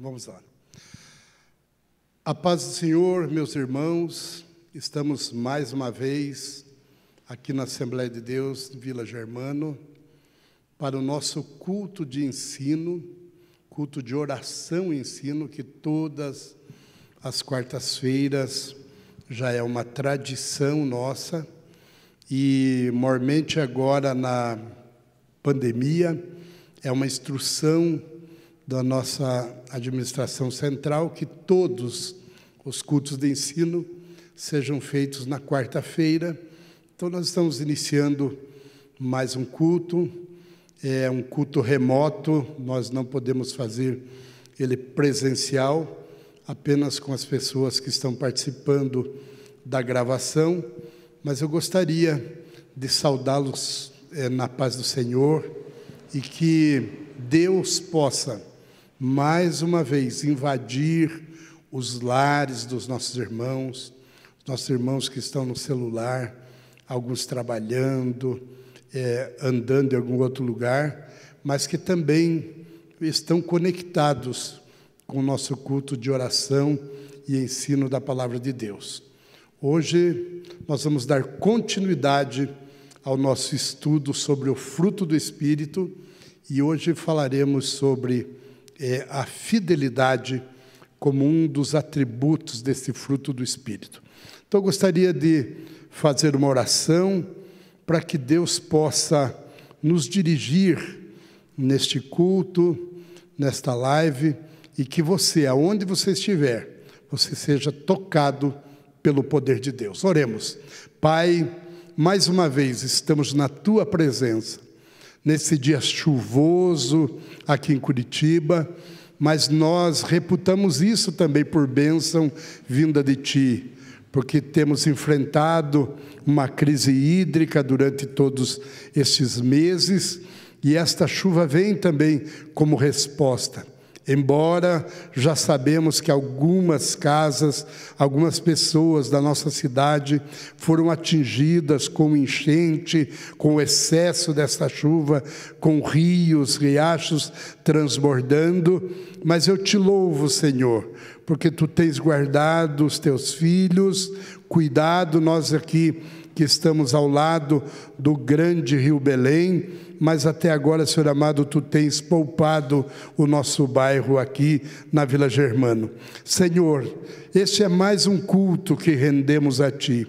Vamos lá. A paz do Senhor, meus irmãos, estamos mais uma vez aqui na Assembleia de Deus, Vila Germano, para o nosso culto de ensino, culto de oração e ensino, que todas as quartas-feiras já é uma tradição nossa, e mormente agora na pandemia, é uma instrução da nossa administração central que todos os cultos de ensino sejam feitos na quarta-feira. Então nós estamos iniciando mais um culto, é um culto remoto, nós não podemos fazer ele presencial, apenas com as pessoas que estão participando da gravação, mas eu gostaria de saudá-los na paz do Senhor e que Deus possa mais uma vez invadir os lares dos nossos irmãos que estão no celular, alguns trabalhando, andando em algum outro lugar, mas que também estão conectados com o nosso culto de oração e ensino da Palavra de Deus. Hoje nós vamos dar continuidade ao nosso estudo sobre o fruto do Espírito e hoje falaremos sobre a fidelidade como um dos atributos desse fruto do Espírito. Então, eu gostaria de fazer uma oração para que Deus possa nos dirigir neste culto, nesta live, e que você, aonde você estiver, você seja tocado pelo poder de Deus. Oremos. Pai, mais uma vez estamos na Tua presença, nesse dia chuvoso aqui em Curitiba, mas nós reputamos isso também por bênção vinda de Ti, porque temos enfrentado uma crise hídrica durante todos estes meses, e esta chuva vem também como resposta. Embora já sabemos que algumas casas, algumas pessoas da nossa cidade foram atingidas com enchente, com o excesso dessa chuva, com rios, riachos transbordando, mas eu te louvo, Senhor, porque Tu tens guardado os Teus filhos, cuidado, nós aqui que estamos ao lado do grande rio Belém, mas até agora, Senhor amado, Tu tens poupado o nosso bairro aqui na Vila Germano. Senhor, este é mais um culto que rendemos a Ti.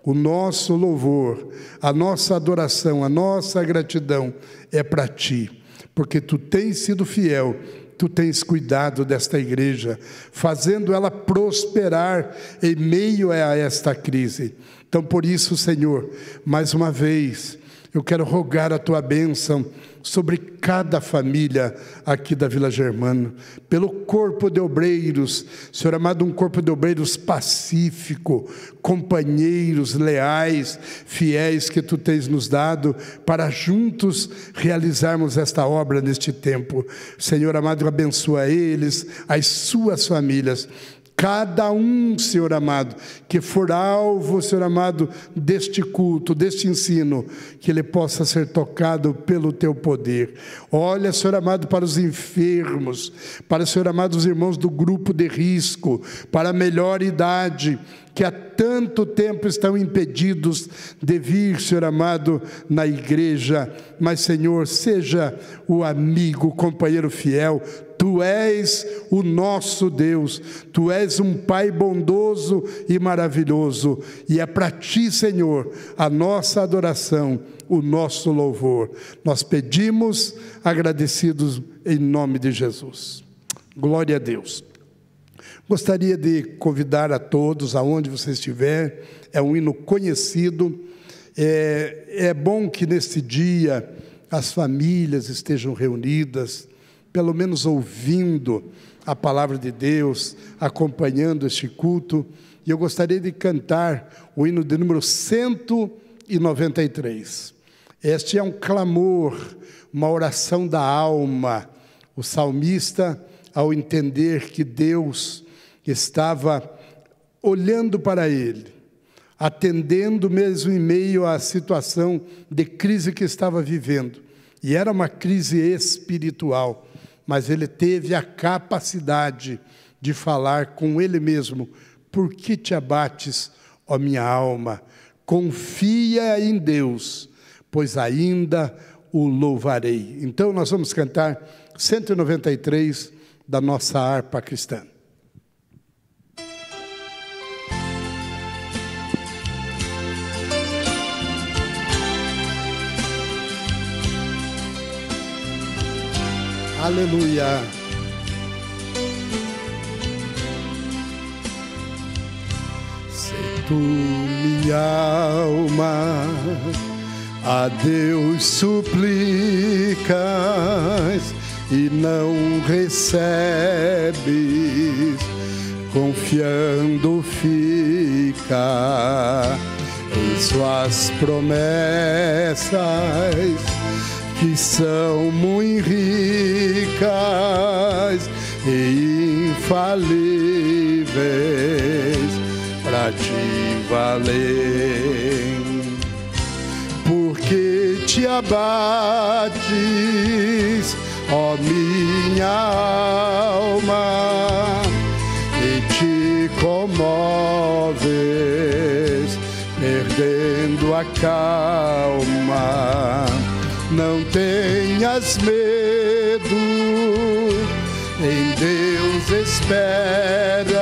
O nosso louvor, a nossa adoração, a nossa gratidão é para Ti, porque Tu tens sido fiel, Tu tens cuidado desta igreja, fazendo ela prosperar em meio a esta crise. Então, por isso, Senhor, mais uma vez, eu quero rogar a Tua bênção sobre cada família aqui da Vila Germano, pelo corpo de obreiros, Senhor amado, um corpo de obreiros pacífico, companheiros leais, fiéis que Tu tens nos dado para juntos realizarmos esta obra neste tempo. Senhor amado, abençoa eles, as suas famílias, cada um, Senhor amado, que for alvo, Senhor amado, deste culto, deste ensino, que ele possa ser tocado pelo Teu poder. Olha, Senhor amado, para os enfermos, para, Senhor amado, os irmãos do grupo de risco, para a melhor idade, que há tanto tempo estão impedidos de vir, Senhor amado, na igreja. Mas, Senhor, seja o amigo, o companheiro fiel. Tu és o nosso Deus, Tu és um Pai bondoso e maravilhoso, e é para Ti, Senhor, a nossa adoração, o nosso louvor. Nós pedimos, agradecidos em nome de Jesus. Glória a Deus. Gostaria de convidar a todos, aonde você estiver, é um hino conhecido, é bom que nesse dia as famílias estejam reunidas, pelo menos ouvindo a palavra de Deus, acompanhando este culto, e eu gostaria de cantar o hino de número 193. Este é um clamor, uma oração da alma. O salmista, ao entender que Deus estava olhando para ele, atendendo mesmo em meio à situação de crise que estava vivendo, e era uma crise espiritual, mas ele teve a capacidade de falar com ele mesmo. Por que te abates, ó minha alma? Confia em Deus, pois ainda o louvarei. Então nós vamos cantar 193 da nossa harpa cristã. Aleluia. Se tu, minha alma, a Deus suplicas e não recebes, confiando fica em suas promessas, que são muito ricas e infalíveis, para te valer. Porque te abates, ó minha alma, e te comoves, perdendo a calma. Não tenhas medo, em Deus espera,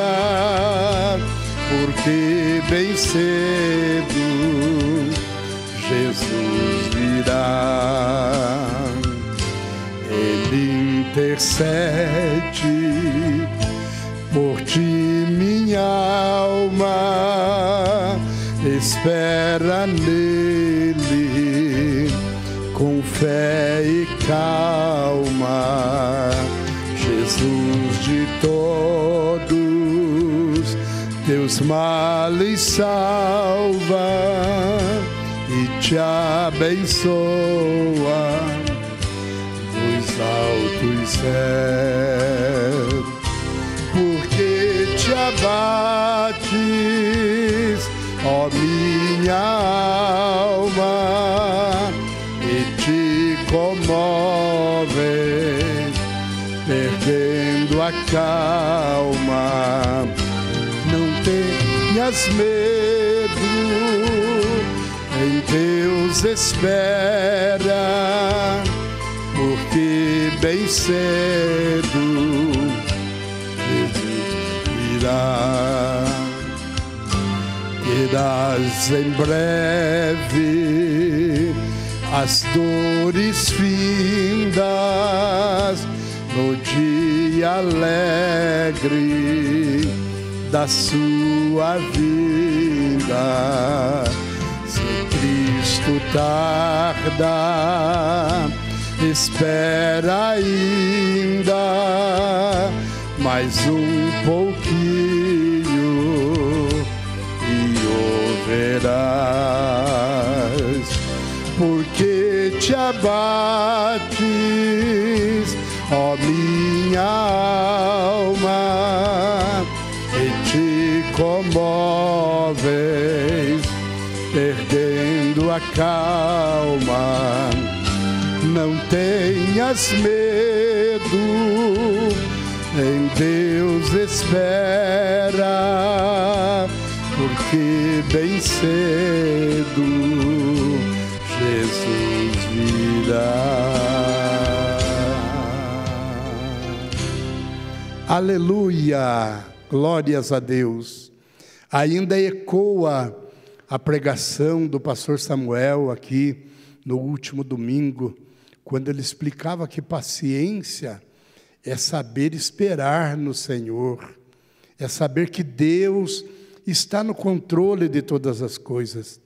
porque bem cedo Jesus virá. Ele intercede por ti, minha alma, espera nele com fé e calma. Jesus de todos teus males salva e te abençoa dos altos céus. Porque te abates, ó minha alma, e te comoves, perdendo a calma. Não tenhas medo, em Deus espera, porque bem cedo Jesus virá. Terás em breve as dores findas, no dia alegre da sua vida. Se Cristo tarda, espera ainda mais um pouquinho e o verás. Porque te abates, ó minha alma, e te comoves, perdendo a calma. Não tenhas medo, em Deus espera, porque bem cedo Jesus virá. Aleluia, glórias a Deus. Ainda ecoa a pregação do pastor Samuel aqui no último domingo, quando ele explicava que paciência é saber esperar no Senhor, é saber que Deus está no controle de todas as coisas.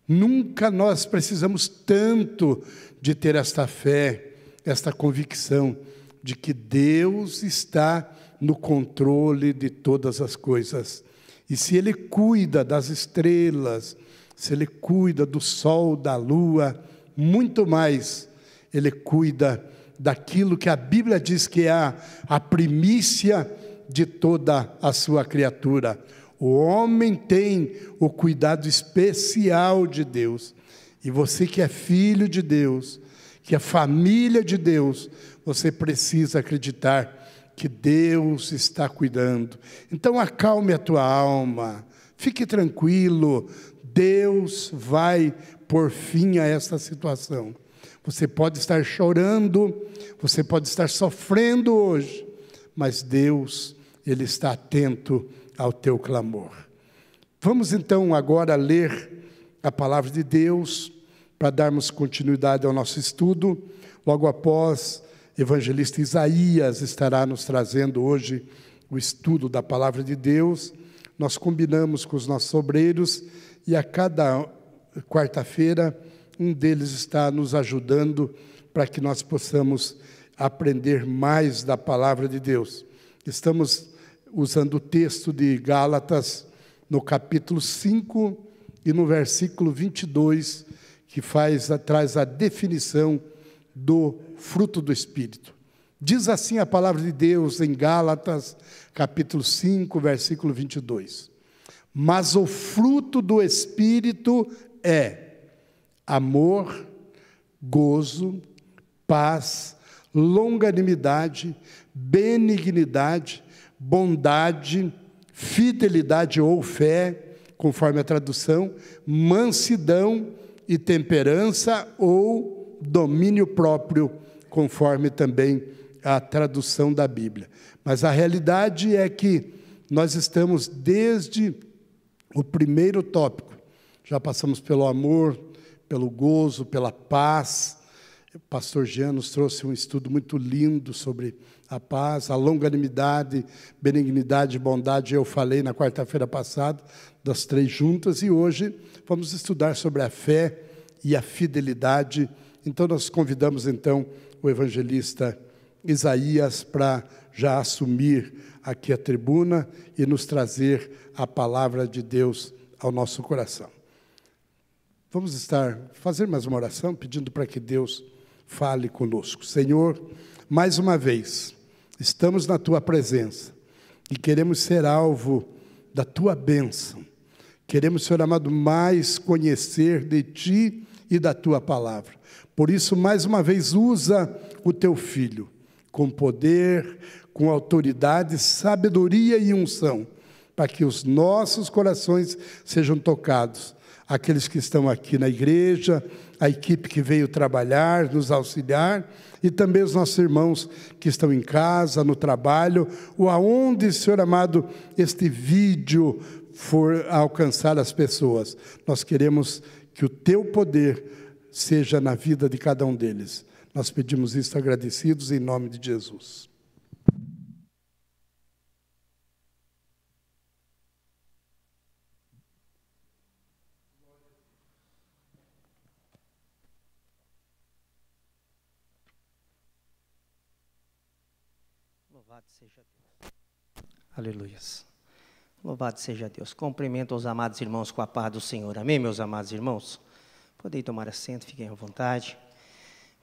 Nunca nós precisamos tanto de ter esta fé, esta convicção de que Deus está no controle de todas as coisas. E se Ele cuida das estrelas, se Ele cuida do sol, da lua, muito mais, Ele cuida daquilo que a Bíblia diz que é a primícia de toda a sua criatura. O homem tem o cuidado especial de Deus. E você que é filho de Deus, que é família de Deus, você precisa acreditar que Deus está cuidando. Então acalme a tua alma, fique tranquilo, Deus vai pôr fim a essa situação. Você pode estar chorando, você pode estar sofrendo hoje, mas Deus, Ele está atento ao teu clamor. Vamos então agora ler a palavra de Deus, para darmos continuidade ao nosso estudo. Logo após, o evangelista Isaías estará nos trazendo hoje o estudo da palavra de Deus. Nós combinamos com os nossos obreiros e a cada quarta-feira um deles está nos ajudando para que nós possamos aprender mais da palavra de Deus. Estamos usando o texto de Gálatas no capítulo 5 e no versículo 22, que traz a definição do fruto do Espírito. Diz assim a palavra de Deus em Gálatas, capítulo 5, versículo 22. Mas o fruto do Espírito é amor, gozo, paz, longanimidade, benignidade, bondade, fidelidade ou fé, conforme a tradução, mansidão e temperança ou domínio próprio, conforme também a tradução da Bíblia. Mas a realidade é que nós estamos desde o primeiro tópico, já passamos pelo amor, pelo gozo, pela paz. O pastor Jean nos trouxe um estudo muito lindo sobre a paz, a longanimidade, benignidade e bondade. Eu falei na quarta-feira passada, das três juntas, e hoje vamos estudar sobre a fé e a fidelidade. Então nós convidamos então o evangelista Isaías para já assumir aqui a tribuna e nos trazer a palavra de Deus ao nosso coração. Vamos fazer mais uma oração, pedindo para que Deus fale conosco. Senhor, mais uma vez, estamos na Tua presença e queremos ser alvo da Tua bênção. Queremos, Senhor amado, mais conhecer de Ti e da Tua palavra. Por isso, mais uma vez, usa o Teu Filho, com poder, com autoridade, sabedoria e unção, para que os nossos corações sejam tocados. Aqueles que estão aqui na igreja, a equipe que veio trabalhar, nos auxiliar, e também os nossos irmãos que estão em casa, no trabalho, ou aonde, Senhor amado, este vídeo for alcançar as pessoas. Nós queremos que o Teu poder seja na vida de cada um deles. Nós pedimos isso agradecidos em nome de Jesus. Louvado seja Deus. Aleluias. Louvado seja Deus. Cumprimento os amados irmãos com a paz do Senhor. Amém, meus amados irmãos? Podem tomar assento, fiquem à vontade.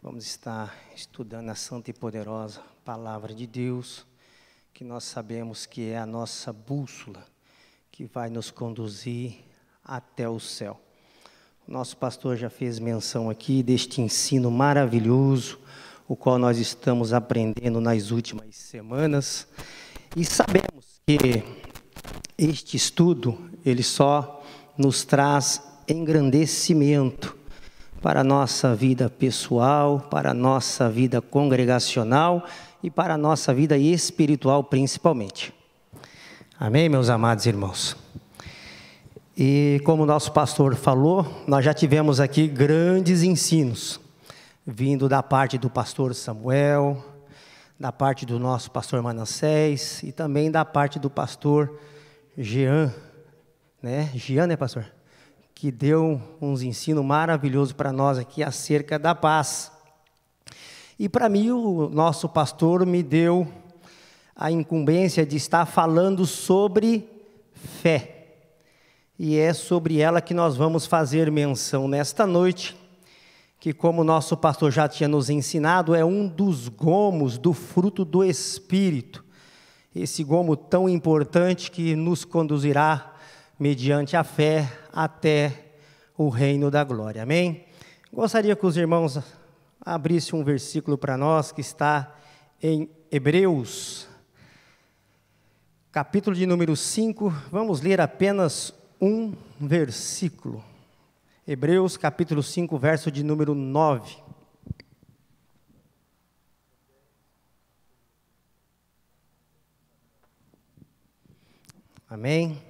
Vamos estar estudando a santa e poderosa palavra de Deus, que nós sabemos que é a nossa bússola, que vai nos conduzir até o céu. O nosso pastor já fez menção aqui deste ensino maravilhoso, o qual nós estamos aprendendo nas últimas semanas, e sabemos que este estudo, ele só nos traz engrandecimento para a nossa vida pessoal, para a nossa vida congregacional e para a nossa vida espiritual principalmente. Amém, meus amados irmãos? E como o nosso pastor falou, nós já tivemos aqui grandes ensinos, vindo da parte do pastor Samuel, da parte do nosso pastor Manassés e também da parte do pastor Jean, né pastor? Que deu uns ensinos maravilhosos para nós aqui acerca da paz. E para mim, o nosso pastor me deu a incumbência de estar falando sobre fé. E é sobre ela que nós vamos fazer menção nesta noite, que como o nosso pastor já tinha nos ensinado, é um dos gomos do fruto do Espírito. Esse gomo tão importante que nos conduzirá mediante a fé até o reino da glória. Amém? Gostaria que os irmãos abrisse um versículo para nós que está em Hebreus, capítulo de número 5, vamos ler apenas um versículo. Hebreus, capítulo 5, verso de número 9. Amém?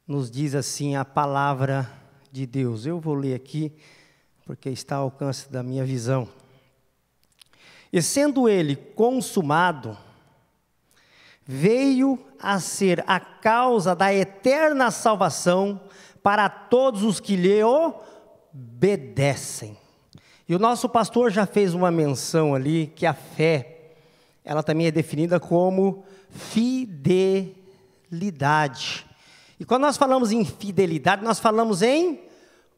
Nos diz assim a palavra de Deus. Eu vou ler aqui, porque está ao alcance da minha visão. E sendo ele consumado, veio a ser a causa da eterna salvação para todos os que lhe obedecem. E o nosso pastor já fez uma menção ali, que a fé, ela também é definida como fidelidade. E quando nós falamos em fidelidade, nós falamos em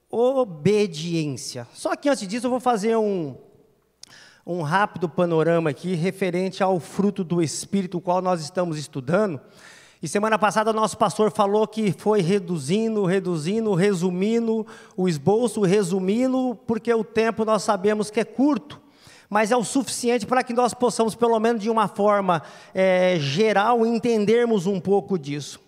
obediência. Só que antes disso eu vou fazer um rápido panorama aqui referente ao fruto do Espírito, o qual nós estamos estudando. E semana passada o nosso pastor falou que foi resumindo o esboço, resumindo, porque o tempo nós sabemos que é curto, mas é o suficiente para que nós possamos, pelo menos de uma forma geral, entendermos um pouco disso.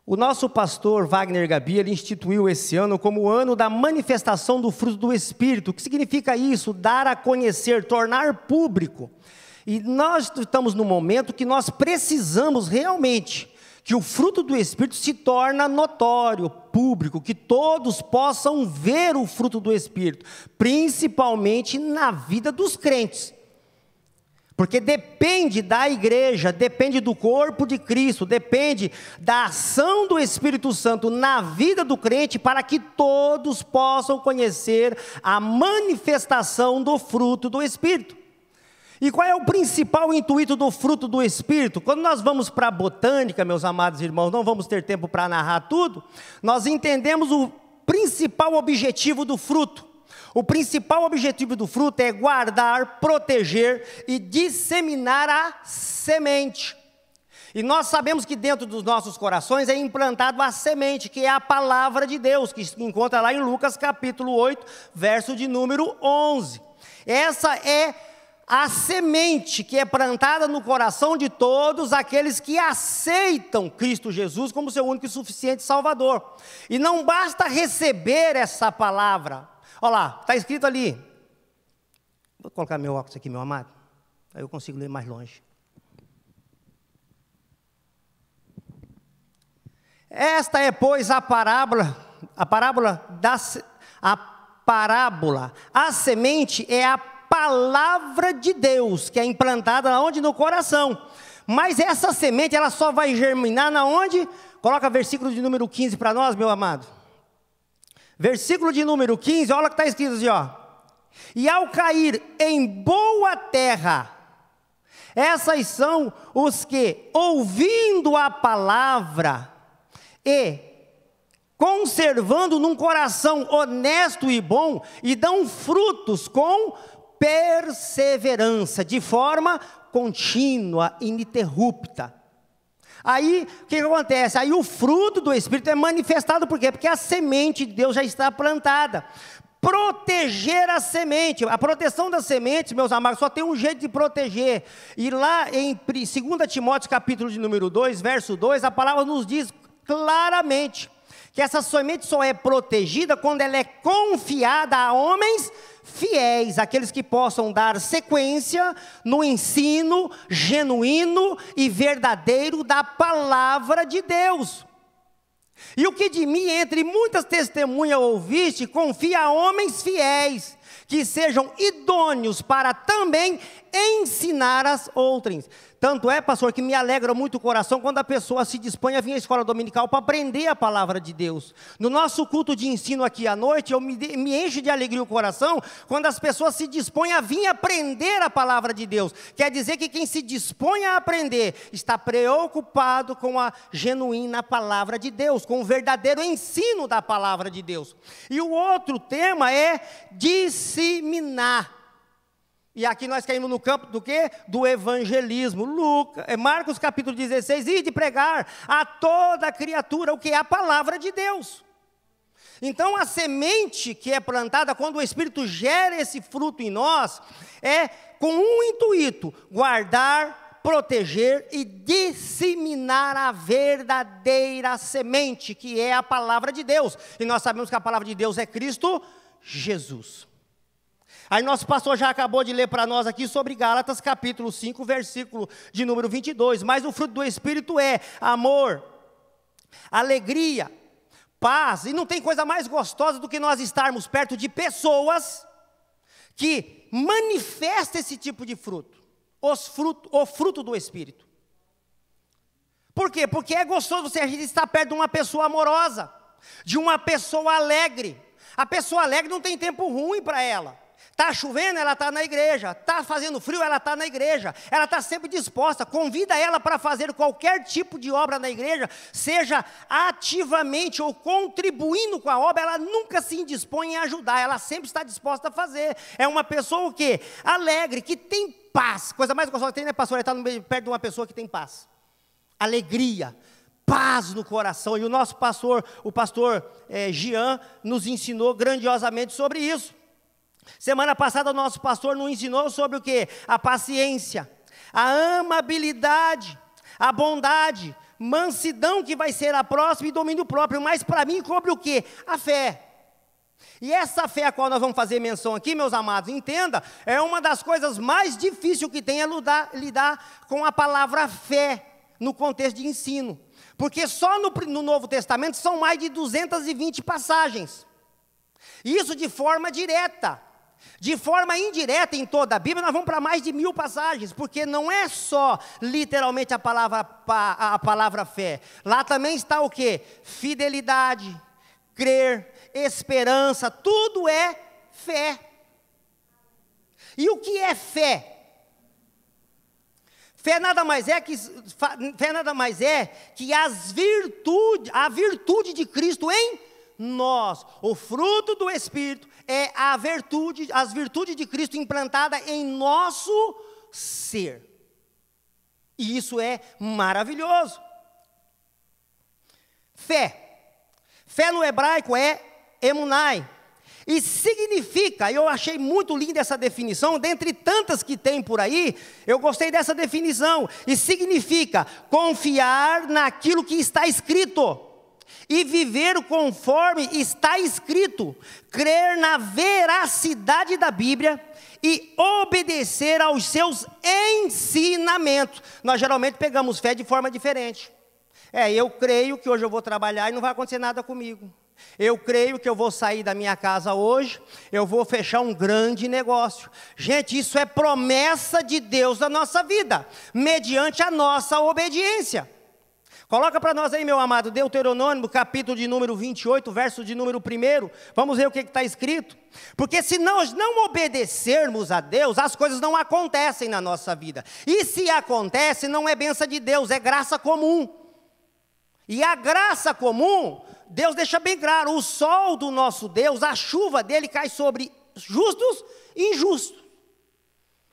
O nosso pastor Wagner Gabi, ele instituiu esse ano como o ano da manifestação do fruto do Espírito. O que significa isso? Dar a conhecer, tornar público. E nós estamos num momento que nós precisamos realmente que o fruto do Espírito se torne notório, público, que todos possam ver o fruto do Espírito, principalmente na vida dos crentes. Porque depende da igreja, depende do corpo de Cristo, depende da ação do Espírito Santo na vida do crente, para que todos possam conhecer a manifestação do fruto do Espírito. E qual é o principal intuito do fruto do Espírito? Quando nós vamos para a botânica, meus amados irmãos, não vamos ter tempo para narrar tudo, nós entendemos o principal objetivo do fruto. O principal objetivo do fruto é guardar, proteger e disseminar a semente. E nós sabemos que dentro dos nossos corações é implantado a semente, que é a palavra de Deus, que se encontra lá em Lucas capítulo 8, verso de número 11. Essa é a semente que é plantada no coração de todos aqueles que aceitam Cristo Jesus como seu único e suficiente Salvador. E não basta receber essa palavra. Olha lá, está escrito ali. Vou colocar meu óculos aqui, meu amado. Aí eu consigo ler mais longe. Esta é, pois, a parábola. A semente é a palavra de Deus, que é implantada onde? No coração. Mas essa semente, ela só vai germinar na onde? Coloca versículo de número 15 para nós, meu amado. Versículo de número 15, olha o que está escrito assim, ó. E ao cair em boa terra, essas são os que, ouvindo a palavra e conservando num coração honesto e bom, e dão frutos com perseverança, de forma contínua, ininterrupta. Aí, o que acontece? Aí o fruto do Espírito é manifestado, por quê? Porque a semente de Deus já está plantada. Proteger a semente, a proteção da semente, meus amados, só tem um jeito de proteger. E lá em 2 Timóteo capítulo de número 2, verso 2, a palavra nos diz claramente que essa semente só é protegida quando ela é confiada a homens fiéis, aqueles que possam dar sequência no ensino genuíno e verdadeiro da palavra de Deus. E o que de mim, entre muitas testemunhas ouviste, confia a homens fiéis, que sejam idôneos para também ensinar as outras. Tanto é, pastor, que me alegra muito o coração quando a pessoa se dispõe a vir à escola dominical para aprender a palavra de Deus. No nosso culto de ensino aqui à noite, eu me encho de alegria o coração quando as pessoas se dispõem a vir aprender a palavra de Deus. Quer dizer que quem se dispõe a aprender está preocupado com a genuína palavra de Deus, com o verdadeiro ensino da palavra de Deus. E o outro tema é disseminar. E aqui nós caímos no campo do quê? Do evangelismo. Marcos capítulo 16, e de pregar a toda criatura o que é a palavra de Deus. Então a semente que é plantada, quando o Espírito gera esse fruto em nós, é com um intuito: guardar, proteger e disseminar a verdadeira semente, que é a palavra de Deus. E nós sabemos que a palavra de Deus é Cristo Jesus. Aí nosso pastor já acabou de ler para nós aqui sobre Gálatas capítulo 5, versículo de número 22. Mas o fruto do Espírito é amor, alegria, paz. E não tem coisa mais gostosa do que nós estarmos perto de pessoas que manifestam esse tipo de fruto. O fruto do Espírito. Por quê? Porque é gostoso você estar perto de uma pessoa amorosa, de uma pessoa alegre. A pessoa alegre não tem tempo ruim para ela. Está chovendo, ela está na igreja. Está fazendo frio, ela está na igreja. Ela está sempre disposta. Convida ela para fazer qualquer tipo de obra na igreja, seja ativamente ou contribuindo com a obra, ela nunca se indispõe em ajudar. Ela sempre está disposta a fazer. É uma pessoa o quê? Alegre, que tem paz. Coisa mais gostosa que tem, né, pastor? Ela está perto de uma pessoa que tem paz. Alegria, paz no coração. E o nosso pastor, o pastor Jean, nos ensinou grandiosamente sobre isso. Semana passada o nosso pastor nos ensinou sobre o quê? A paciência, a amabilidade, a bondade, mansidão, que vai ser a próxima, e domínio próprio. Mas para mim cobre o quê? A fé. E essa fé a qual nós vamos fazer menção aqui, meus amados, entenda, é uma das coisas mais difíceis que tem, é lidar com a palavra fé no contexto de ensino. Porque só no Novo Testamento são mais de 220 passagens. Isso de forma direta. De forma indireta, em toda a Bíblia, nós vamos para mais de 1000 passagens, porque não é só literalmente a palavra fé. Lá também está o quê? Fidelidade, crer, esperança, tudo é fé. E o que é fé? Fé nada mais é que a virtude de Cristo em nós. O fruto do Espírito é as virtudes de Cristo implantada em nosso ser. E isso é maravilhoso. Fé. Fé no hebraico é emunai. E significa, eu achei muito linda essa definição, dentre tantas que tem por aí, eu gostei dessa definição. E significa confiar naquilo que está escrito. E viver conforme está escrito, crer na veracidade da Bíblia e obedecer aos seus ensinamentos. Nós geralmente pegamos fé de forma diferente. Eu creio que hoje eu vou trabalhar e não vai acontecer nada comigo. Eu creio que eu vou sair da minha casa hoje, eu vou fechar um grande negócio. Gente, isso é promessa de Deus na nossa vida, mediante a nossa obediência. Coloca para nós aí, meu amado, Deuteronômio, capítulo de número 28, verso de número 1. Vamos ver o que está escrito. Porque se nós não obedecermos a Deus, as coisas não acontecem na nossa vida. E se acontece, não é bênção de Deus, é graça comum. E a graça comum, Deus deixa bem claro, o sol do nosso Deus, a chuva dele cai sobre justos e injustos.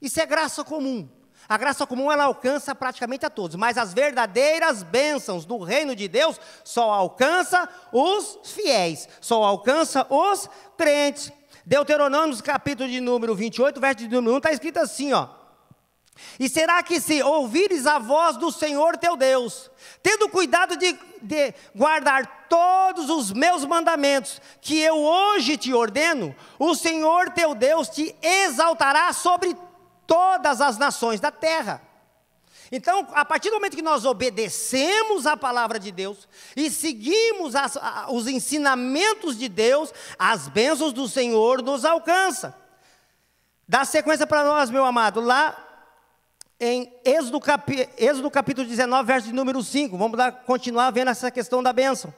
Isso é graça comum. A graça comum, ela alcança praticamente a todos, mas as verdadeiras bênçãos do reino de Deus só alcança os fiéis, só alcança os crentes. Deuteronômio, capítulo de número 28, verso de número 1, está escrito assim, ó: e será que se ouvires a voz do Senhor teu Deus, tendo cuidado de guardar todos os meus mandamentos, que eu hoje te ordeno, o Senhor teu Deus te exaltará sobre todas as nações da terra. Então, a partir do momento que nós obedecemos a palavra de Deus e seguimos os ensinamentos de Deus, as bênçãos do Senhor nos alcançam. Dá sequência para nós, meu amado, lá em Êxodo capítulo 19, verso de número 5. Vamos continuar vendo essa questão da bênção.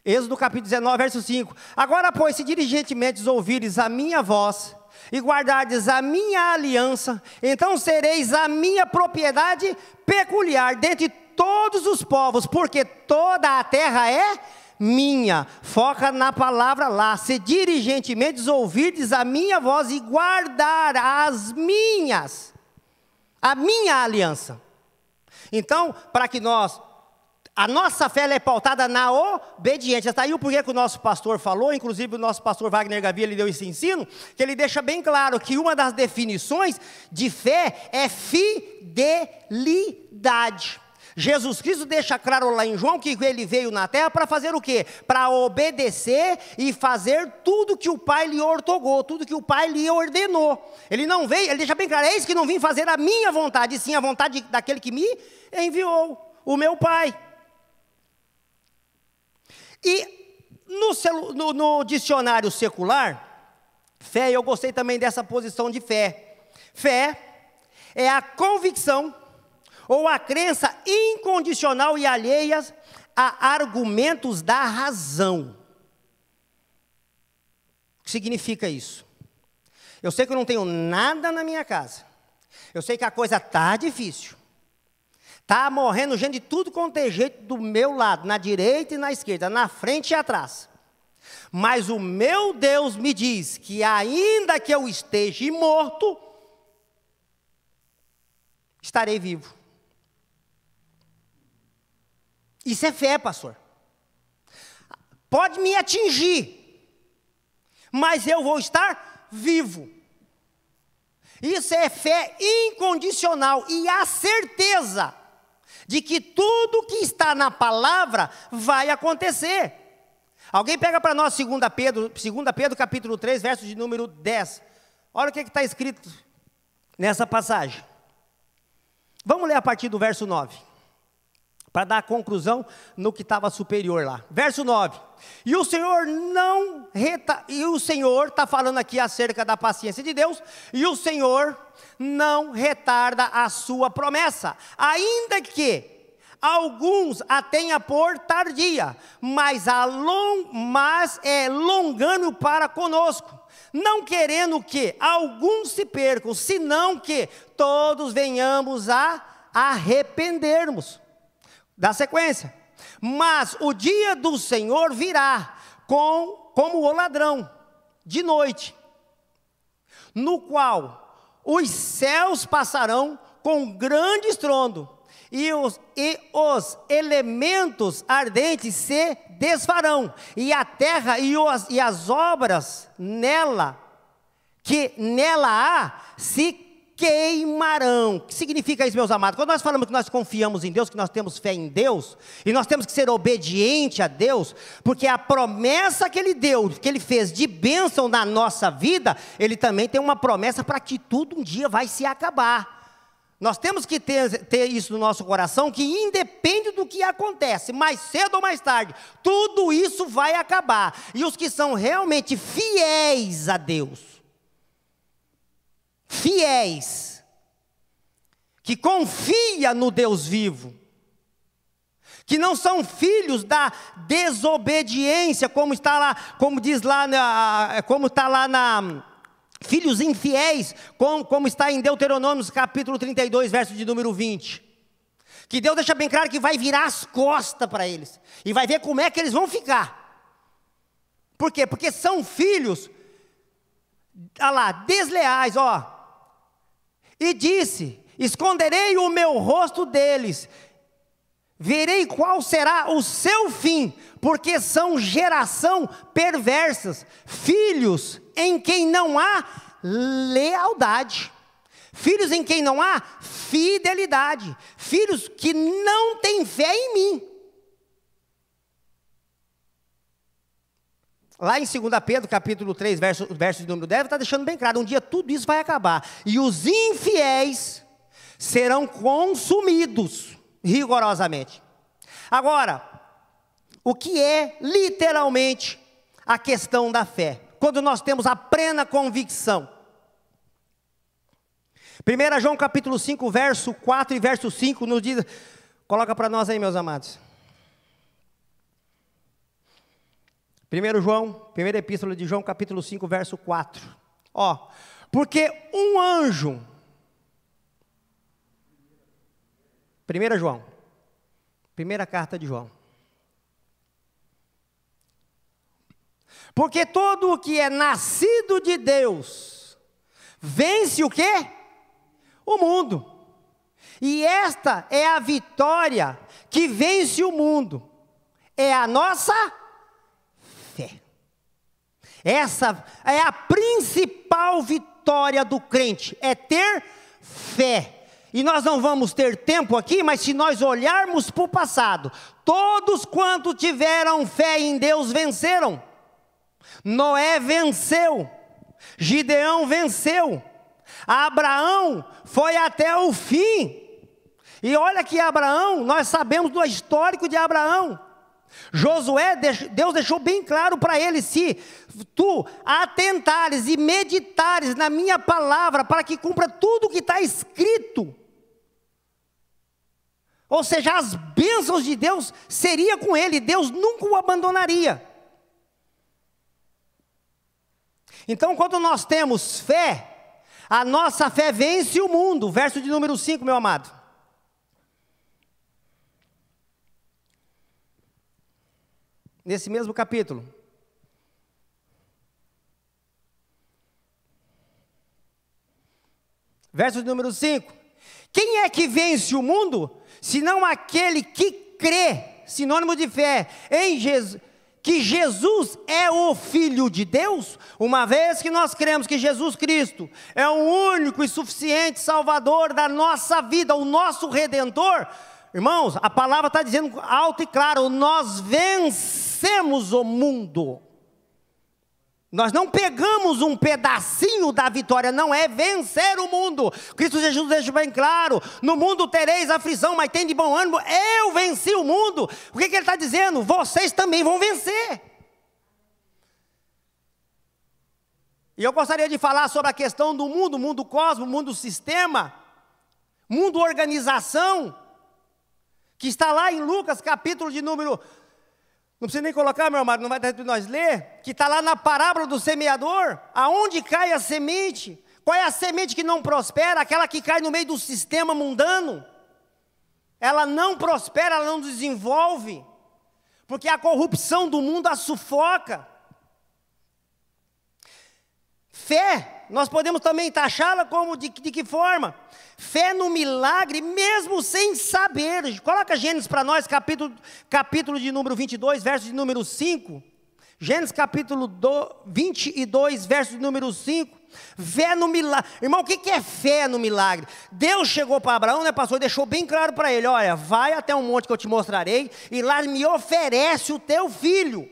Êxodo capítulo 19, verso 5. Agora, pois, se diligentemente ouvires a minha voz e guardardes a minha aliança, então sereis a minha propriedade peculiar dentre todos os povos, porque toda a terra é minha. Foca na palavra lá. Se diligentemente ouvirdes a minha voz e guardar a minha aliança. Então, para que nós A nossa fé ela é pautada na obediência. Está aí o porquê que o nosso pastor falou, inclusive o nosso pastor Wagner Gavia, ele deu esse ensino, que ele deixa bem claro que uma das definições de fé é fidelidade. Jesus Cristo deixa claro lá em João que ele veio na terra para fazer o quê? Para obedecer e fazer tudo que o Pai lhe ortogou, tudo que o Pai lhe ordenou. Ele não veio, ele deixa bem claro, eis que não vim fazer a minha vontade, e sim a vontade daquele que me enviou, o meu Pai. E no dicionário secular, fé, eu gostei também dessa posição de fé. Fé é a convicção ou a crença incondicional e alheia a argumentos da razão. O que significa isso? Eu sei que eu não tenho nada na minha casa. Eu sei que a coisa está difícil. Está morrendo gente de tudo quanto é jeito do meu lado, na direita e na esquerda, na frente e atrás. Mas o meu Deus me diz que ainda que eu esteja morto, estarei vivo. Isso é fé, pastor. Pode me atingir, mas eu vou estar vivo. Isso é fé incondicional e a certeza de que tudo que está na palavra vai acontecer. Alguém pega para nós 2 Pedro capítulo 3, verso de número 10. Olha o que está escrito nessa passagem. Vamos ler a partir do verso 9. Para dar a conclusão no que estava superior lá. Verso 9. E o Senhor está falando aqui acerca da paciência de Deus. E o Senhor não retarda a sua promessa, ainda que alguns a tenha por tardia, mas é longânimo para conosco, não querendo que alguns se percam, senão que todos venhamos a arrependermos. Dá sequência. Mas o dia do Senhor virá como o ladrão de noite, no qual os céus passarão com grande estrondo, e os elementos ardentes se desfarão, e a terra e as obras que nela há se queimarão. O que significa isso, meus amados? Quando nós falamos que nós confiamos em Deus, que nós temos fé em Deus, e nós temos que ser obediente a Deus, porque a promessa que Ele deu, que Ele fez de bênção na nossa vida, Ele também tem uma promessa para que tudo um dia vai se acabar. Nós temos que ter isso no nosso coração, que independe do que acontece, mais cedo ou mais tarde, tudo isso vai acabar. E os que são realmente fiéis a Deus, fiéis, que confia no Deus vivo, que não são filhos da desobediência, como está lá, como diz lá, como está lá na filhos infiéis, como está em Deuteronômio capítulo 32, verso de número 20, que Deus deixa bem claro que vai virar as costas para eles, e vai ver como é que eles vão ficar. Por quê? Porque são filhos, desleais, e disse, esconderei o meu rosto deles, verei qual será o seu fim, porque são geração perversas, filhos em quem não há lealdade, filhos em quem não há fidelidade, filhos que não têm fé em mim. Lá em 2 Pedro, capítulo 3, verso de número 10, está deixando bem claro, um dia tudo isso vai acabar, e os infiéis serão consumidos rigorosamente. Agora, o que é literalmente a questão da fé? Quando nós temos a plena convicção. 1 João capítulo 5, verso 4 e verso 5 nos diz, coloca para nós aí, meus amados. 1 João, primeira epístola de João, capítulo 5, verso 4. Porque um anjo, 1 João, primeira carta de João. Porque todo o que é nascido de Deus, vence o quê? O mundo. E esta é a vitória que vence o mundo. É a nossa fé. Essa é a principal vitória do crente, é ter fé. E nós não vamos ter tempo aqui, mas se nós olharmos para o passado, todos quantos tiveram fé em Deus venceram. Noé venceu, Gideão venceu, Abraão foi até o fim. E olha que Abraão, nós sabemos do histórico de Abraão. Josué, Deus deixou bem claro para ele: se tu atentares e meditares na minha palavra, para que cumpra tudo o que está escrito, ou seja, as bênçãos de Deus seria com ele, Deus nunca o abandonaria. Então, quando nós temos fé, a nossa fé vence o mundo. Verso de número 5, meu amado. Nesse mesmo capítulo. Verso de número 5. Quem é que vence o mundo, senão aquele que crê, sinônimo de fé, em Jesus, que Jesus é o Filho de Deus? Uma vez que nós cremos que Jesus Cristo é o único e suficiente Salvador da nossa vida, o nosso Redentor, irmãos, a palavra está dizendo alto e claro: nós vencemos o mundo. Nós não pegamos um pedacinho da vitória, não, é vencer o mundo. Cristo Jesus deixa bem claro: no mundo tereis aflição, mas tem de bom ânimo, eu venci o mundo. O que ele está dizendo? Vocês também vão vencer. E eu gostaria de falar sobre a questão do mundo cosmo, mundo sistema, mundo organização, que está lá em Lucas, capítulo de número... Não precisa nem colocar, meu amado, não vai dar tempo de nós ler, que está lá na parábola do semeador, aonde cai a semente. Qual é a semente que não prospera? Aquela que cai no meio do sistema mundano. Ela não prospera, ela não desenvolve, porque a corrupção do mundo a sufoca. Fé, nós podemos também taxá-la como de que forma? Fé no milagre, mesmo sem saber. Coloca Gênesis para nós, capítulo de número 22, verso de número 5. Gênesis capítulo 22, verso de número 5. Fé no milagre. Irmão, o que é fé no milagre? Deus chegou para Abraão, né, pastor, e deixou bem claro para ele: olha, vai até um monte que eu te mostrarei, e lá me oferece o teu filho.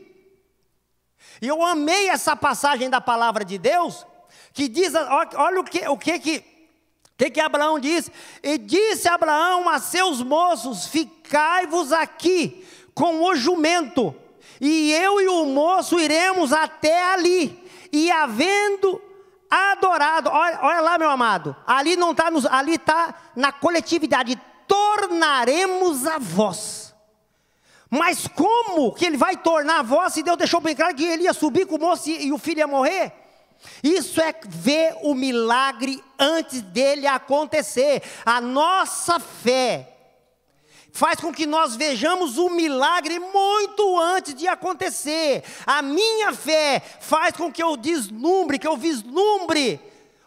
E eu amei essa passagem da palavra de Deus, que diz, olha o que Abraão diz. E disse Abraão a seus moços: ficai-vos aqui com o jumento, e eu e o moço iremos até ali, e havendo adorado, olha lá, meu amado, ali não está, ali está na coletividade, tornaremos a vós. Mas como que ele vai tornar a voz, se Deus deixou bem claro que ele ia subir com o moço e o filho ia morrer? Isso é ver o milagre antes dele acontecer. A nossa fé faz com que nós vejamos o milagre muito antes de acontecer. A minha fé faz com que eu vislumbre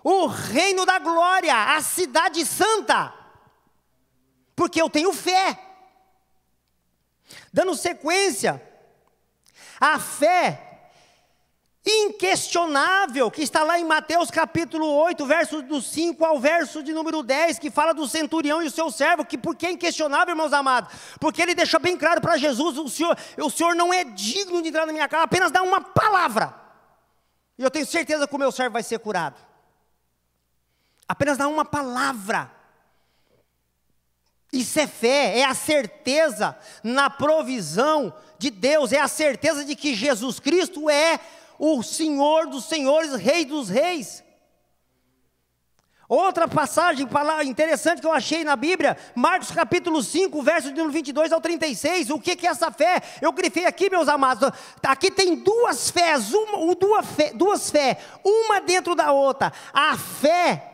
o reino da glória, a cidade santa, porque eu tenho fé. Dando sequência, a fé inquestionável, que está lá em Mateus capítulo 8, verso do 5 ao verso de número 10, que fala do centurião e o seu servo, que por que é inquestionável, irmãos amados? Porque ele deixa bem claro para Jesus: o Senhor não é digno de entrar na minha casa, apenas dá uma palavra, e eu tenho certeza que o meu servo vai ser curado. Apenas dá uma palavra. Isso é fé, é a certeza na provisão de Deus, é a certeza de que Jesus Cristo é o Senhor dos senhores, Rei dos reis. Outra passagem interessante que eu achei na Bíblia, Marcos capítulo 5, verso de número 22 ao 36, o que é essa fé? Eu grifei aqui, meus amados, aqui tem duas fés, uma dentro da outra. A fé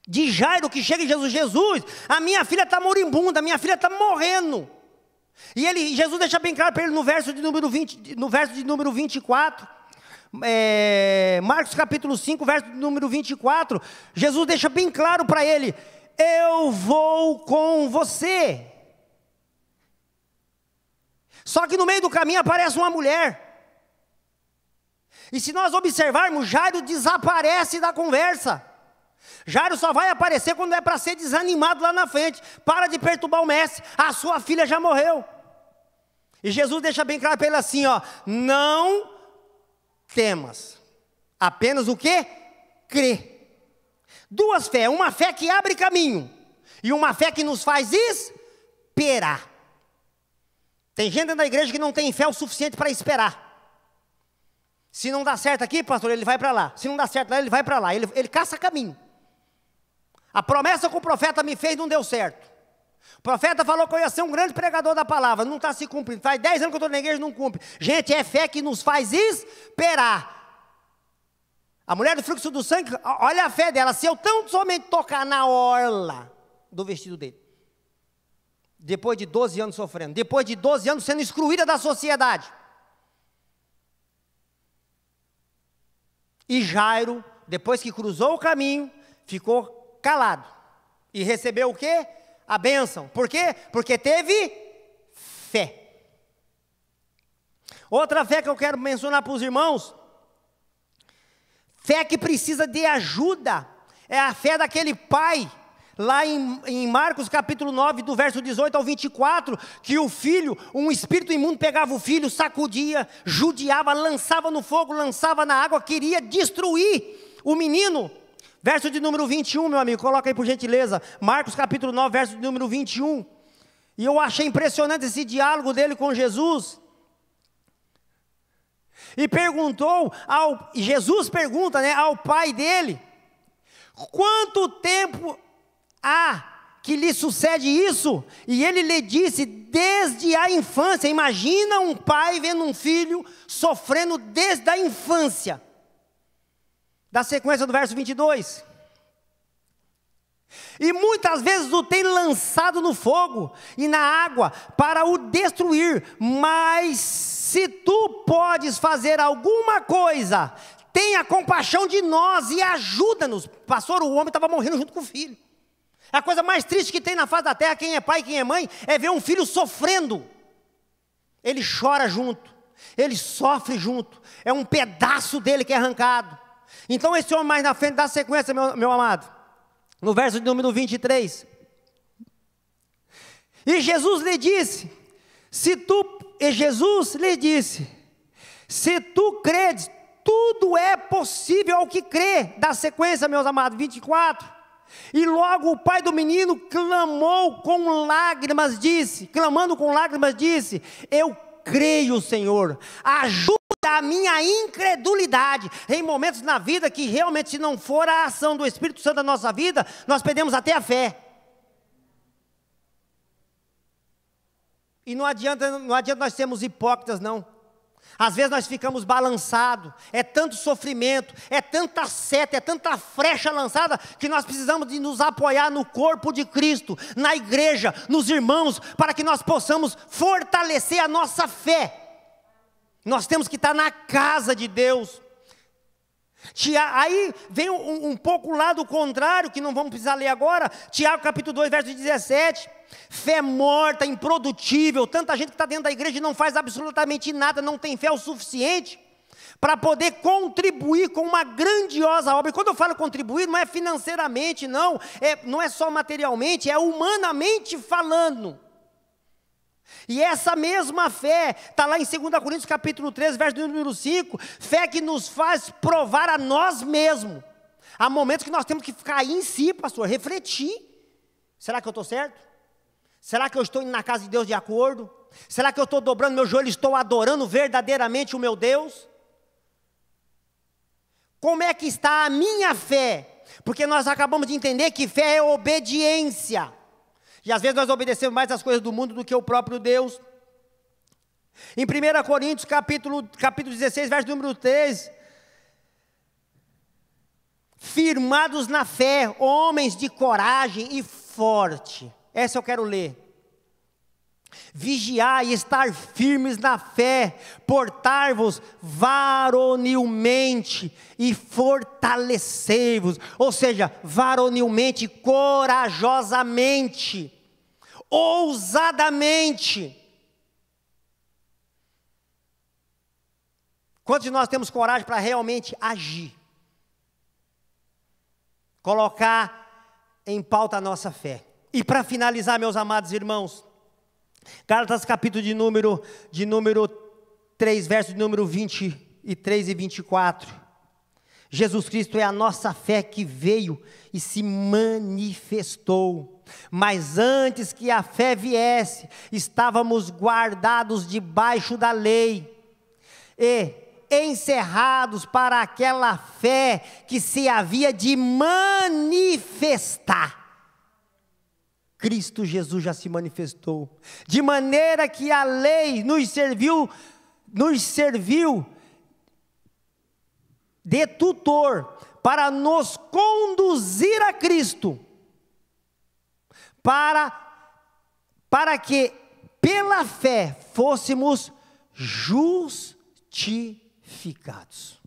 de Jairo, que chega em Jesus, a minha filha está moribunda, a minha filha está morrendo. E Jesus deixa bem claro para ele no verso de número 24, Marcos capítulo 5, verso de número 24, Jesus deixa bem claro para ele: eu vou com você. Só que no meio do caminho aparece uma mulher. E se nós observarmos, Jairo desaparece da conversa. Jairo só vai aparecer quando é para ser desanimado lá na frente. Para de perturbar o mestre, a sua filha já morreu. E Jesus deixa bem claro para ele assim, ó: não temas, apenas o quê? Crê. Duas fé, uma fé que abre caminho e uma fé que nos faz esperar. Tem gente na igreja que não tem fé o suficiente para esperar. Se não dá certo aqui, pastor, ele vai para lá. Se não dá certo lá, ele vai para lá. Ele caça caminho. A promessa que o profeta me fez não deu certo. O profeta falou que eu ia ser um grande pregador da palavra. Não está se cumprindo. Faz 10 anos que eu estou na igreja e não cumpre. Gente, é fé que nos faz esperar. A mulher do fluxo do sangue, olha a fé dela. Se eu tão somente tocar na orla do vestido dele. Depois de 12 anos sofrendo. Depois de 12 anos sendo excluída da sociedade. E Jairo, depois que cruzou o caminho, ficou calado. E recebeu o quê? A bênção. Por quê? Porque teve fé. Outra fé que eu quero mencionar para os irmãos, fé que precisa de ajuda, é a fé daquele pai, lá em Marcos capítulo 9, do verso 18 ao 24, que o filho, um espírito imundo pegava o filho, sacudia, judiava, lançava no fogo, lançava na água, queria destruir o menino. Verso de número 21, meu amigo, coloca aí por gentileza, Marcos capítulo 9, verso de número 21, e eu achei impressionante esse diálogo dele com Jesus, e Jesus pergunta, né, ao pai dele, quanto tempo há que lhe sucede isso? E ele lhe disse, desde a infância. Imagina um pai vendo um filho sofrendo desde a infância. Da sequência do verso 22. E muitas vezes o tem lançado no fogo e na água para o destruir, mas se tu podes fazer alguma coisa, tenha compaixão de nós e ajuda-nos. Pastor, o homem estava morrendo junto com o filho. A coisa mais triste que tem na face da terra, quem é pai, quem é mãe, é ver um filho sofrendo. Ele chora junto, ele sofre junto, é um pedaço dele que é arrancado. Então esse homem mais na frente dá sequência, meu amado, no verso de número 23. E Jesus lhe disse, se tu credes, tudo é possível ao que crê. Dá sequência, meus amados, 24. E logo o pai do menino clamando com lágrimas disse, eu creio, Senhor, ajuda a minha incredulidade. Em momentos na vida que realmente, se não for a ação do Espírito Santo na nossa vida, nós perdemos até a fé. E não adianta nós sermos hipócritas, não. Às vezes nós ficamos balançados, é tanto sofrimento, é tanta seta, é tanta flecha lançada, que nós precisamos de nos apoiar no corpo de Cristo, na igreja, nos irmãos, para que nós possamos fortalecer a nossa fé. Nós temos que estar na casa de Deus. Aí vem um pouco o lado contrário, que não vamos precisar ler agora, Tiago capítulo 2, verso 17, fé morta, improdutível, tanta gente que está dentro da igreja e não faz absolutamente nada, não tem fé o suficiente, para poder contribuir com uma grandiosa obra. E quando eu falo contribuir, não é financeiramente, não é só materialmente, é humanamente falando. E essa mesma fé, está lá em 2 Coríntios capítulo 13, verso número 5, fé que nos faz provar a nós mesmos. Há momentos que nós temos que ficar aí em si, pastor, refletir. Será que eu estou certo? Será que eu estou indo na casa de Deus de acordo? Será que eu estou dobrando meu joelho e estou adorando verdadeiramente o meu Deus? Como é que está a minha fé? Porque nós acabamos de entender que fé é obediência. E às vezes nós obedecemos mais as coisas do mundo do que o próprio Deus. Em 1 Coríntios capítulo 16, verso número 3. Firmados na fé, homens de coragem e forte. Essa eu quero ler. Vigiai e estar firmes na fé, portar-vos varonilmente e fortalecei-vos, ou seja, varonilmente, corajosamente, ousadamente. Quantos de nós temos coragem para realmente agir? Colocar em pauta a nossa fé. E para finalizar, meus amados irmãos, Gálatas capítulo de número 3, verso de número 23 e 24. Jesus Cristo é a nossa fé que veio e se manifestou. Mas antes que a fé viesse, estávamos guardados debaixo da lei e encerrados para aquela fé que se havia de manifestar. Cristo Jesus já se manifestou, de maneira que a lei nos serviu de tutor para nos conduzir a Cristo, para que pela fé fôssemos justificados.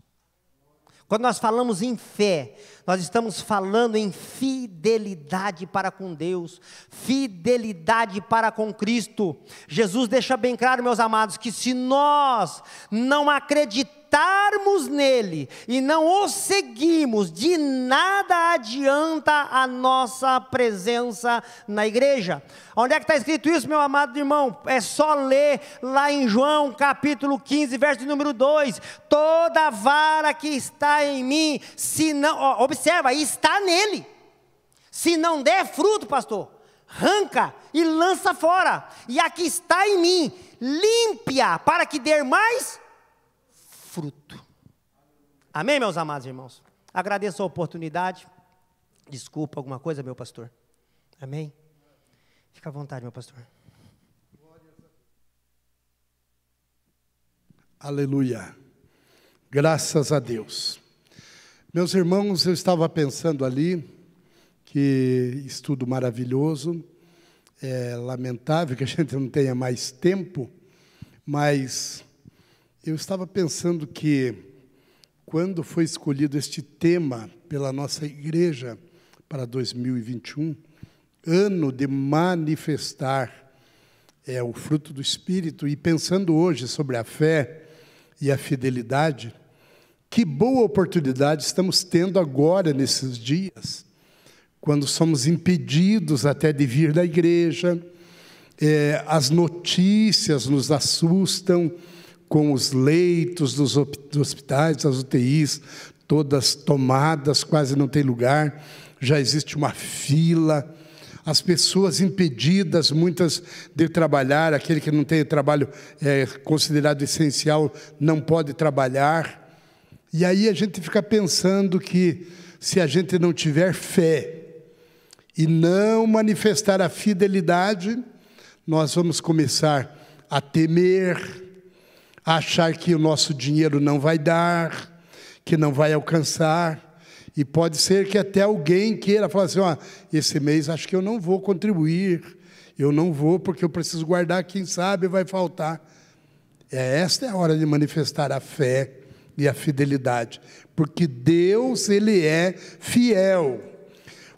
Quando nós falamos em fé, nós estamos falando em fidelidade para com Deus, fidelidade para com Cristo. Jesus deixa bem claro, meus amados, que se nós não acreditarmos nele e não o seguimos, de nada adianta a nossa presença na igreja. Onde é que está escrito isso, meu amado irmão? É só ler lá em João capítulo 15, verso número 2. Toda vara que está em mim, se não, observa, está nele. Se não der fruto, pastor, arranca e lança fora. E a que está em mim, limpe-a para que dê mais fruto. Amém, meus amados irmãos? Agradeço a oportunidade. Desculpa alguma coisa, meu pastor. Amém? Fica à vontade, meu pastor. Aleluia. Graças a Deus. Meus irmãos, eu estava pensando ali, que estudo maravilhoso, é lamentável que a gente não tenha mais tempo, mas eu estava pensando que, quando foi escolhido este tema pela nossa igreja para 2021, ano de manifestar o fruto do Espírito, e pensando hoje sobre a fé e a fidelidade, que boa oportunidade estamos tendo agora nesses dias, quando somos impedidos até de vir da igreja, as notícias nos assustam com os leitos dos hospitais, das UTIs, todas tomadas, quase não tem lugar, já existe uma fila, as pessoas impedidas, muitas de trabalhar, aquele que não tem trabalho considerado essencial, não pode trabalhar, e aí a gente fica pensando que, se a gente não tiver fé, e não manifestar a fidelidade, nós vamos começar a temer, a achar que o nosso dinheiro não vai dar, que não vai alcançar, e pode ser que até alguém queira falar assim, esse mês acho que eu não vou contribuir, eu não vou porque eu preciso guardar, quem sabe vai faltar. Esta é a hora de manifestar a fé e a fidelidade, porque Deus, Ele é fiel.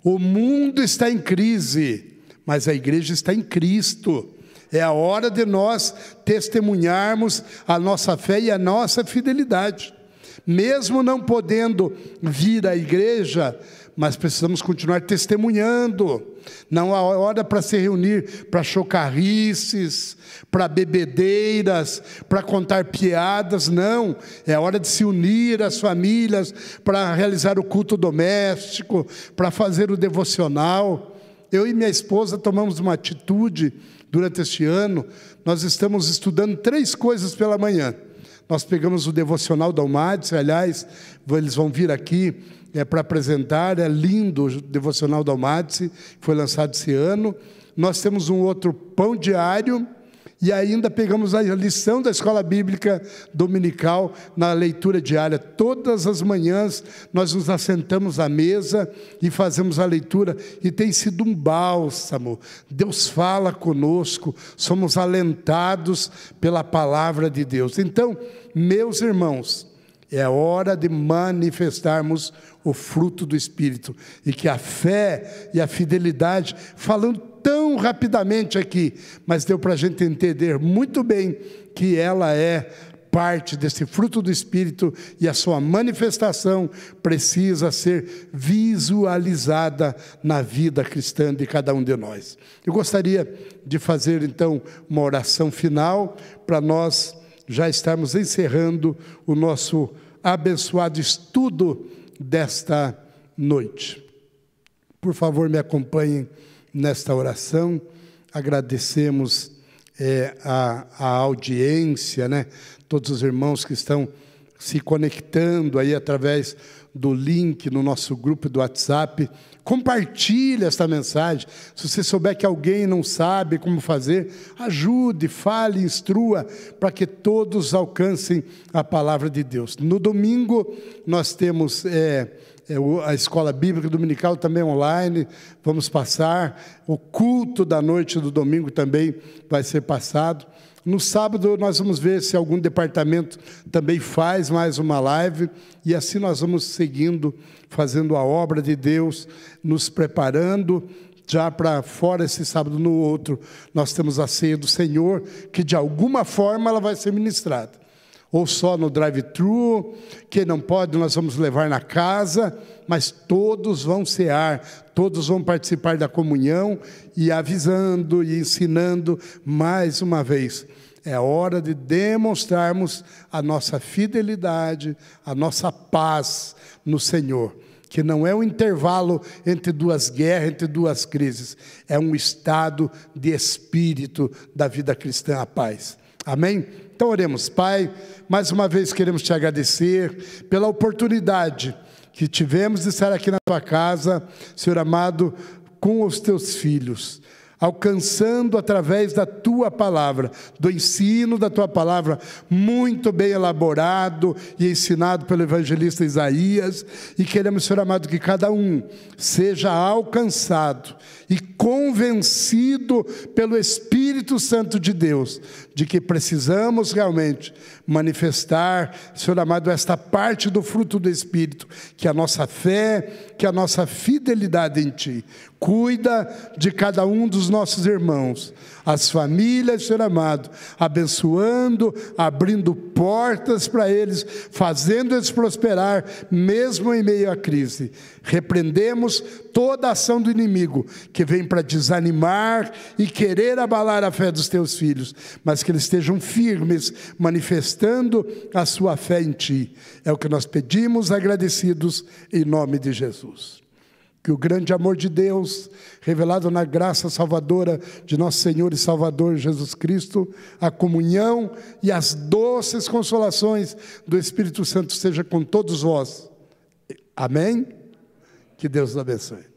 O mundo está em crise, mas a igreja está em Cristo. É a hora de nós testemunharmos a nossa fé e a nossa fidelidade. Mesmo não podendo vir à igreja, mas precisamos continuar testemunhando. Não há hora para se reunir para chocarrices, para bebedeiras, para contar piadas, não. É hora de se unir as famílias para realizar o culto doméstico, para fazer o devocional. Eu e minha esposa tomamos uma atitude durante este ano. Nós estamos estudando 3 coisas pela manhã. Nós pegamos o devocional da Almadice, aliás, eles vão vir aqui para apresentar, é lindo o devocional da Almadice, foi lançado esse ano. Nós temos um outro pão diário, e ainda pegamos a lição da escola bíblica dominical na leitura diária. Todas as manhãs nós nos assentamos à mesa e fazemos a leitura, e tem sido um bálsamo. Deus fala conosco, somos alentados pela palavra de Deus. Então, meus irmãos, é hora de manifestarmos o fruto do Espírito, e que a fé e a fidelidade, falando tão rapidamente aqui, mas deu para a gente entender muito bem que ela é parte desse fruto do Espírito, e a sua manifestação precisa ser visualizada na vida cristã de cada um de nós. Eu gostaria de fazer então uma oração final, para nós já estarmos encerrando o nosso abençoado estudo desta noite. Por favor, me acompanhem nesta oração. Agradecemos a audiência, né? Todos os irmãos que estão se conectando aí através do link no nosso grupo do WhatsApp. Compartilhe esta mensagem. Se você souber que alguém não sabe como fazer, ajude, fale, instrua, para que todos alcancem a palavra de Deus. No domingo nós temos a escola bíblica dominical também online, vamos passar. O culto da noite do domingo também vai ser passado. No sábado nós vamos ver se algum departamento também faz mais uma live, e assim nós vamos seguindo, fazendo a obra de Deus, nos preparando já para fora esse sábado. No outro nós temos a ceia do Senhor, que de alguma forma ela vai ser ministrada, ou só no drive-thru, quem não pode nós vamos levar na casa, mas todos vão cear, todos vão participar da comunhão, e avisando e ensinando mais uma vez. É hora de demonstrarmos a nossa fidelidade, a nossa paz no Senhor, que não é um intervalo entre duas guerras, entre duas crises, é um estado de espírito da vida cristã, a paz. Amém? Então oremos. Pai, mais uma vez queremos te agradecer pela oportunidade que tivemos de estar aqui na tua casa, Senhor amado, com os teus filhos, alcançando através da tua palavra, do ensino da tua palavra, muito bem elaborado e ensinado pelo evangelista Isaías, e queremos, Senhor amado, que cada um seja alcançado e convencido pelo Espírito Santo de Deus, de que precisamos realmente manifestar, Senhor amado, esta parte do fruto do Espírito, que a nossa fé, que a nossa fidelidade em Ti. Cuida de cada um dos nossos irmãos, as famílias, Senhor amado, abençoando, abrindo portas para eles, fazendo eles prosperar, mesmo em meio à crise. Repreendemos toda a ação do inimigo, que vem para desanimar e querer abalar a fé dos teus filhos, mas que eles estejam firmes, manifestando a sua fé em Ti. É o que nós pedimos, agradecidos, em nome de Jesus. Que o grande amor de Deus, revelado na graça salvadora de nosso Senhor e Salvador Jesus Cristo, a comunhão e as doces consolações do Espírito Santo seja com todos vós. Amém? Que Deus os abençoe.